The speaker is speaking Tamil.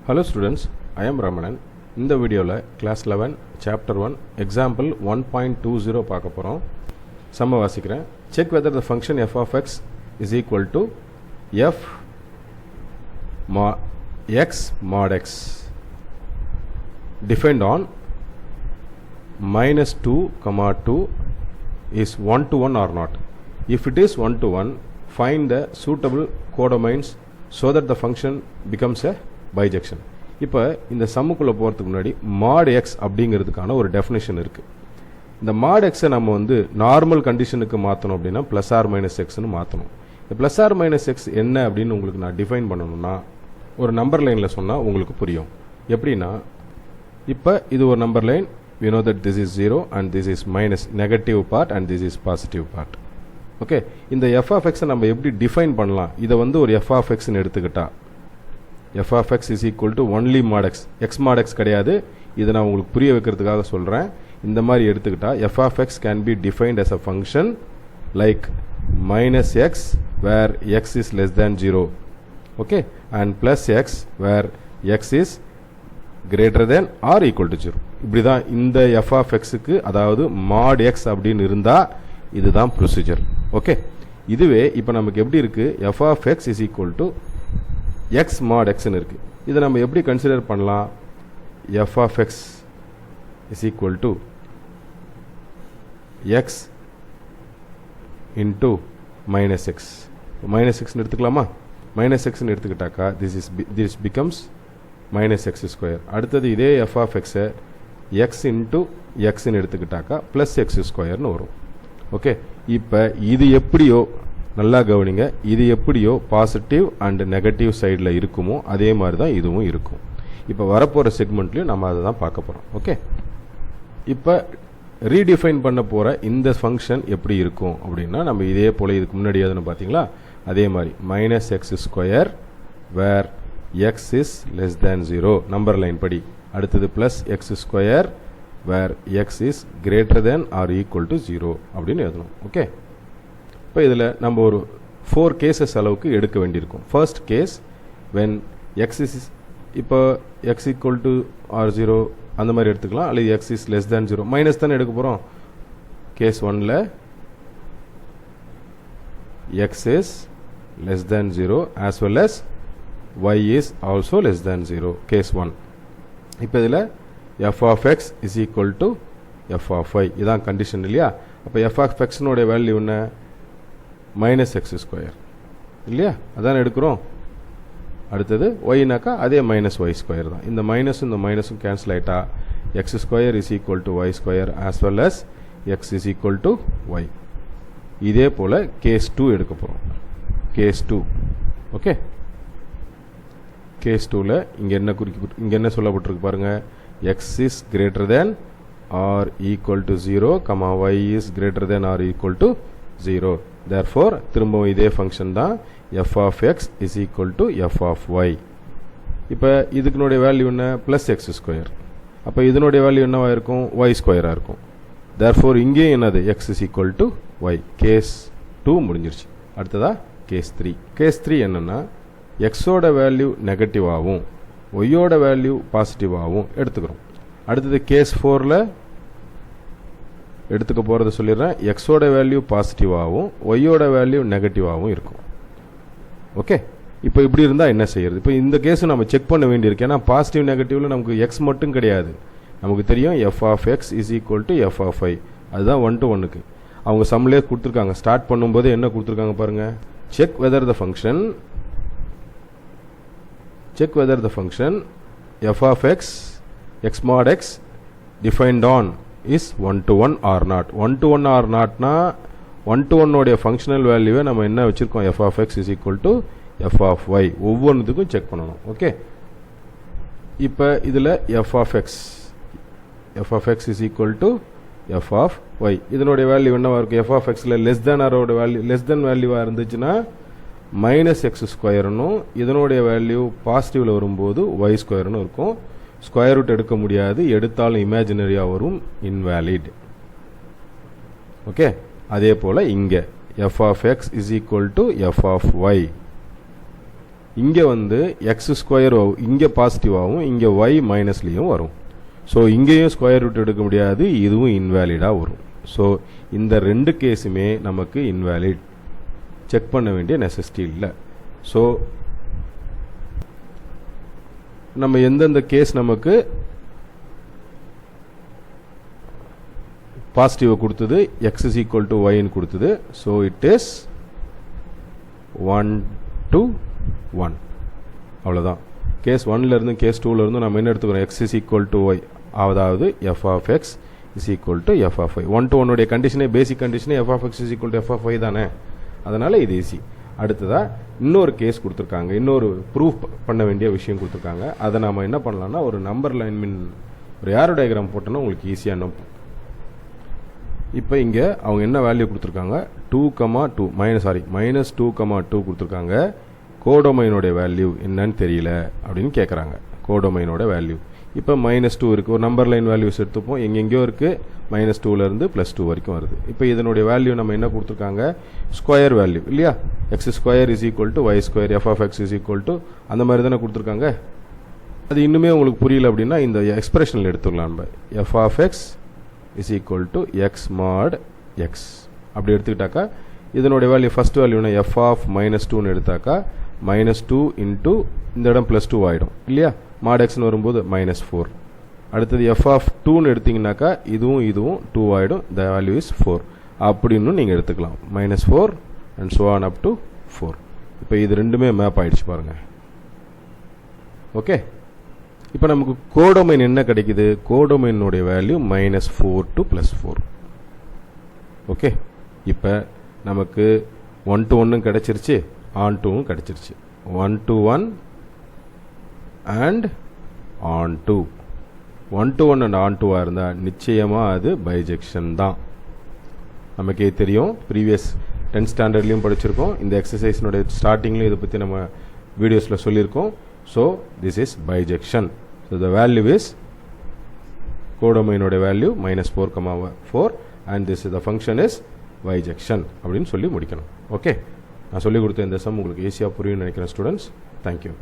Hello students, I am Ramanan. In the video class 11 chapter 1 example 1.20 பார்க்க போறோம். சம்ம வாசிக்கிறேன். Check whether the function f of x is equal to f x mod x defined on minus 2 comma 2 is 1 to 1 or not. If it is 1 to 1, find the suitable codomains so that the function becomes a bijection. இப்போ இந்த சம்முக்குள்ள போறதுக்கு முன்னாடி mod x அப்படிங்கிறதுக்கான ஒரு டெஃபினிஷன் இருக்கு. இந்த mod x நம்ம வந்து நார்மல் கண்டிஷனுக்கு மாத்தணும் அப்படினா plus or minus x னு மாத்தணும். இந்த plus or minus x என்ன அப்படினு உங்களுக்கு நான் டிஃபைன் பண்ணனும்னா ஒரு நம்பர் லைன்ல சொன்னா உங்களுக்கு புரியும். எப்படினா இப்போ இது ஒரு number line, we know that this is 0 and this is minus negative part and this is positive part. Okay, இந்த f of x நம்ம எப்படி டிஃபைன் பண்ணலாம்? இத வந்து ஒரு f of x னு எடுத்துக்கிட்டா f of x is equal to only mod x. x mod x கிடையாது. இத நான் உங்களுக்கு புரிய வைக்கிறதுக்காக சொல்றேன். இந்த மாதிரி எடுத்துக்கிட்டா f of x can be defined as a function like minus x where x is less than 0. Okay, and plus x where x is greater than or equal to 0. இப்படி தான் இந்த f of x க்கு, அதாவது mod x அப்படினு இருந்தா இதுதான் ப்ரொசீஜர். ஓகே, இதுவே இப்போ நமக்கு எப்படி இருக்கு? f of x is equal to x mod x னு இருக்கு. இத நம்ம எப்படி கன்சிடர் பண்ணலாம்? f of x is equal to x into minus x. minus x னு எடுத்துக்கலாமா? minus x னு எடுத்துக்கிட்டாக்கா this becomes minus x square. அடுத்தது இதே f of x x into x னு எடுத்துக்கிட்டாக்கா plus x square னு வரும். ஓகே, இப்போ இது எப்படியோ நல்லா கவனிங்க, இது எப்படியோ பாசிட்டிவ் அண்ட் நெகட்டிவ் சைடில் இருக்குமோ அதே மாதிரி தான் இதுவும் இருக்கும். இப்போ வரப்போகிற செக்மெண்ட்லையும் நம்ம அதை தான் பார்க்க போகிறோம். ஓகே, இப்போ ரீடிஃபைன் பண்ண போகிற இந்த ஃபங்க்ஷன் எப்படி இருக்கும் அப்படின்னா நம்ம இதே போல் இதுக்கு முன்னாடி எதுன்னு பார்த்தீங்களா, அதே மாதிரி minus x square where x is less than 0 number line படி. அடுத்தது plus x square where x is greater than or equal to 0 அப்படின்னு எழுதணும். ஓகே, இப்போ இதில் நம்ம ஒரு 4 கேசஸ் அளவுக்கு எடுக்க வேண்டியிருக்கும். First case when x is, இப்போ எக்ஸ் ஈக்குவல் டு ஆர் 0 அந்த மாதிரி எடுத்துக்கலாம், அல்லது x is less than 0 minus தானே எடுக்க போகிறோம். கேஸ் 1ல் x is less than 0 as well as y is also less than 0 case 1. இப்போ இதில் f of x is equal to f of y இதான் கண்டிஷன் இல்லையா? அப்போ f of x னுடைய வேல்யூ என்ன? மைனஸ் எக்ஸ் ஸ்கொயர் இல்லையா? அதான் எடுக்கிறோம். அடுத்தது ஒய்னாக்கா அதே மைனஸ் ஒய் ஸ்கொயர் தான். இந்த மைனஸும் இந்த மைனஸும் கேன்சல் ஆகிட்டா x square is equal to y square as well as x is equal to y. இதே போல் கேஸ் 2 எடுக்க போகிறோம். கேஸ் 2. ஓகே, கேஸ் 2ல் இங்கே என்ன சொல்லப்பட்டிருக்கு பாருங்க, x is greater than or equal to 0 comma y is greater than or equal to 0. therefore திரும்பவும் இதே ஃபங்க்ஷன் தான் f of x is equal to f of y. இப்போ இதுக்குனுடைய வேல்யூ என்ன? plus x square. அப்போ இதனுடைய வேல்யூ என்னவா இருக்கும்? y ஸ்கொயராக இருக்கும். therefore இங்கே என்னது? x is equal to y. Case 2 முடிஞ்சிருச்சு. அடுத்ததா கேஸ் 3. கேஸ் 3 என்னன்னா xோட வேல்யூ நெகட்டிவாகவும் ஒய்யோட வேல்யூ பாசிட்டிவாகவும் எடுத்துக்கிறோம். அடுத்தது கேஸ் 4ல் எடுத்துக்க போகிறத சொல்லிடுறேன். எக்ஸோட வேல்யூ பாசிட்டிவாகவும் ஒய்யோட வேல்யூ நெகட்டிவாகவும் இருக்கும். ஓகே, இப்போ இப்படி இருந்தால் என்ன செய்யறது? இப்போ இந்த கேஸை நம்ம செக் பண்ண வேண்டியிருக்கு. ஏன்னா பாசிட்டிவ் நெகட்டிவ்ல நமக்கு எக்ஸ் மட்டும் கிடையாது, நமக்கு தெரியும் F of X is equal to F of Y. அதுதான் 1 to 1க்கு அவங்க சம்லே கொடுத்துருக்காங்க. ஸ்டார்ட் பண்ணும்போது என்ன கொடுத்துருக்காங்க பாருங்க, check whether the function f of x x mod x defined on is 1 to 1 or not. 1 to 1 or not னா 1 to 1 உடைய ஃபங்க்ஷனல் வேல்யூவை நம்ம என்ன வச்சிருக்கோம்? f of x is equal to f of y. ஒவ்வொன்றுத்துக்கும் செக் பண்ணணும். ஓகே, இப்போ இதில் f of x is equal to f of y. இதனுடைய வேல்யூ என்னவா இருக்கும்? f of xல லெஸ் தேன் ஆரோட வேல்யூ லெஸ் தேன் வேல்யூவாக இருந்துச்சுன்னா மைனஸ் எக்ஸ் ஸ்கொயர்னும், இதனுடைய வேல்யூ பாசிட்டிவில் வரும்போது y ஸ்கொயர்னு இருக்கும். ஸ்கொயர் ரூட் எடுக்க முடியாது, எடுத்தாலும் இமேஜினரியாக வரும், இன்வேலிட். ஓகே, அதே போல் இங்கே f of x is equal to f of y. இங்கே வந்து எக்ஸ் ஸ்கொயர் இங்கே பாசிட்டிவாகவும் இங்கே ஒய் மைனஸ்லேயும் வரும். ஸோ இங்கேயும் ஸ்கொயர் ரூட் எடுக்க முடியாது, இதுவும் இன்வேலிடாக வரும். ஸோ இந்த ரெண்டு கேஸுமே நமக்கு இன்வேலிட், செக் பண்ண வேண்டிய நெசசிட்டி இல்லை. ஸோ நம்ம எந்தெந்த கேஸ் நமக்கு பாசிட்டிவை கொடுத்தது, எக்ஸ் இஸ் ஈக்குவல் டு ஒய்ன்னு கொடுத்தது. So it is 1 to 1. அவ்வளோதான். கேஸ் 1லேருந்து கேஸ் 2லேருந்து நம்ம என்ன எடுத்துக்கிறோம், X is equal to Y, அதாவது F of X is equal to F of Y. 1 to 1 கண்டிஷனே, பேசிக் கண்டிஷனே F of X is equal to F of Y தானே. அதனால் இது ஈஸி. அடுத்ததாக இன்னொரு கேஸ் கொடுத்துருக்காங்க, இன்னொரு ப்ரூஃப் பண்ண வேண்டிய விஷயம் கொடுத்துருக்காங்க. அதை நம்ம என்ன பண்ணலாம்னா ஒரு நம்பர் லைன் ஒரு ஏரோ டயக்ராம் போட்டோன்னா உங்களுக்கு ஈஸியாக அனுப்பும். இப்போ இங்கே அவங்க என்ன வேல்யூ கொடுத்துருக்காங்க, மைனஸ் 2,2 கொடுத்துருக்காங்க. கோடொமைனோட வேல்யூ என்னன்னு தெரியல அப்படின்னு கேட்குறாங்க. கோடொமைனோட வேல்யூ இப்போ -2 இருக்குது. ஒரு நம்பர் லைன் வேல்யூஸ் எடுத்துப்போம். எங்கெங்கேயோ இருக்குது, -2லேருந்து +2 வரைக்கும் வருது. இப்போ இதனுடைய வேல்யூ நம்ம என்ன கொடுத்துருக்காங்க, ஸ்கொயர் வேல்யூ இல்லையா, x square is equal to y square f of X is equal to அந்த மாதிரி தானே கொடுத்துருக்காங்க. அது இன்னுமே உங்களுக்கு புரியல அப்படின்னா இந்த எக்ஸ்பிரஷனில் எடுத்துக்கலாம். நம்ம F of X is equal to X mod X அப்படி எடுத்துக்கிட்டாக்கா இதனுடைய வேல்யூ ஃபஸ்ட் வேல்யூனா எஃப் ஆஃப் -2ன்னு எடுத்தாக்கா -2 இன்ட்டு இந்த இடம் +2 ஆகிடும் இல்லையா, மாட் எக்ஸ்னு வரும்போது -4. அடுத்தது எஃப் ஆஃப் 2ன்னு எடுத்திங்கனாக்கா இதுவும் 2 ஆகிடும், த வேல்யூ இஸ் 4 அப்படின்னு நீங்கள் எடுத்துக்கலாம். -4 and so on up to 4. இப்போ இது ரெண்டுமே மேப் ஆகிடுச்சு பாருங்கள். ஓகே, இப்போ நமக்கு கோடொமைன் என்ன கிடைக்குது, கோடொமைனுடைய வேல்யூ -4 to +4. ஓகே, இப்போ நமக்கு 1 to 1 கிடச்சிருச்சு, on 2 கிடச்சிருச்சு. 1 to 1 and on 2. 1 to 1 and on 2 இருந்தால் நிச்சயமாக அது பைஜெக்ஷன் தான். நமக்கே தெரியும், ப்ரீவியஸ் 10th ஸ்டாண்டர்ட்லேயும் படிச்சிருக்கோம், இந்த எக்ஸசைஸ்னுடைய ஸ்டார்டிங்லேயும் இதை பற்றி நம்ம வீடியோஸில் சொல்லியிருக்கோம். So this is bijection. So the value is கோடொமைனோட value -4,4 and this the function is bijection அப்படின்னு சொல்லி முடிக்கணும். ஓகே, நான் சொல்லிக் கொடுத்த இந்த சம் உங்களுக்கு ஈஸியாக புரியும்னு நினைக்கிறேன் ஸ்டூடெண்ட்ஸ். தேங்க்யூ.